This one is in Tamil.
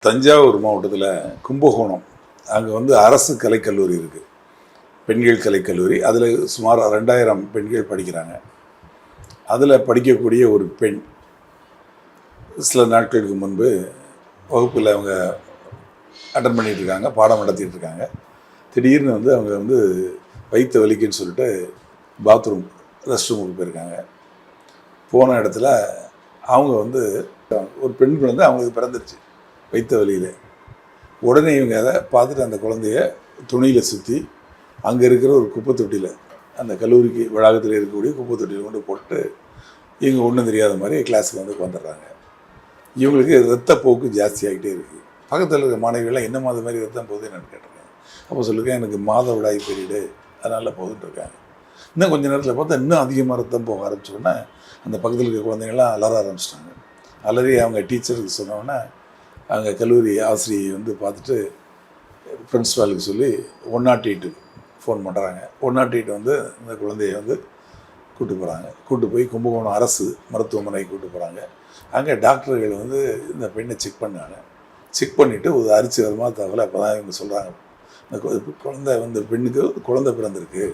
தஞ்சாவூர் மாவட்டத்தில் கும்பகோணம் அங்கே வந்து அரசு கலைக்கல்லூரி இருக்குது, பெண்கள் கலைக்கல்லூரி. அதில் சுமார் 2000 பெண்கள் படிக்கிறாங்க. அதில் படிக்கக்கூடிய ஒரு பெண் சில நாட்களுக்கு முன்பு வகுப்பில் அவங்க அட்டன் பண்ணிகிட்டு இருக்காங்க, பாடம் நடத்திட்டு இருக்காங்க. திடீர்னு வந்து அவங்க வந்து வயிற்று வலிக்குன்னு சொல்லிட்டு பாத்ரூம் ரெஸ்ட் ரூமுக்கு போயிருக்காங்க. போன இடத்துல அவங்க வந்து ஒரு பெண் குழந்தை அவங்களுக்கு பிறந்துருச்சு வயிற்று வலியில். உடனே இவங்க அதை பார்த்துட்டு அந்த குழந்தைய துணியில் சுற்றி அங்கே இருக்கிற ஒரு குப்பை தொட்டியில், அந்த கல்லூரிக்கு வளாகத்தில் இருக்கக்கூடிய குப்பை தொட்டியில் கொண்டு போட்டு இவங்க ஒன்றும் தெரியாத மாதிரி கிளாஸுக்கு வந்து வந்துடுறாங்க. இவங்களுக்கு ரத்தப்போக்கு ஜாஸ்தியாகிட்டே இருக்குது. பக்கத்தில் இருக்கிற மாணவிகள்லாம் என்ன மாதிரி ரத்தம் போகுது என்னன்னு கேட்டிருக்காங்க. அப்போ சொல்லியிருக்கேன், எனக்கு மாதவிடாய் பீரியடு, அதனால் போகுதுன்னு இருக்காங்க. இன்னும் கொஞ்சம் நேரத்தில் பார்த்தா இன்னும் அதிகமாக ரத்தம் போக ஆரம்பிச்சோடனே அந்த பக்கத்தில் இருக்கிற குழந்தைங்கள்லாம் அலற ஆரம்பிச்சிட்டாங்க. அலறி அவங்க டீச்சருக்கு சொன்னோன்னே அங்கே கல்லூரி ஆசிரியை வந்து பார்த்துட்டு பிரின்ஸிபாலுக்கு சொல்லி 108 ஃபோன் பண்ணுறாங்க. 108 வந்து இந்த குழந்தைய வந்து கூப்பிட்டு போய் கும்பகோணம் அரசு மருத்துவமனைக்கு கூப்பிட்டு போகிறாங்க. அங்கே டாக்டர்கள் வந்து இந்த பெண்ணை செக் பண்ணாங்க. செக் பண்ணிவிட்டு ஒரு அரிசிகரமாக தகவலை அப்போ தான் இவங்க சொல்கிறாங்க, இந்த குழந்தை வந்து பெண்ணுக்கு குழந்தை பிறந்திருக்கு,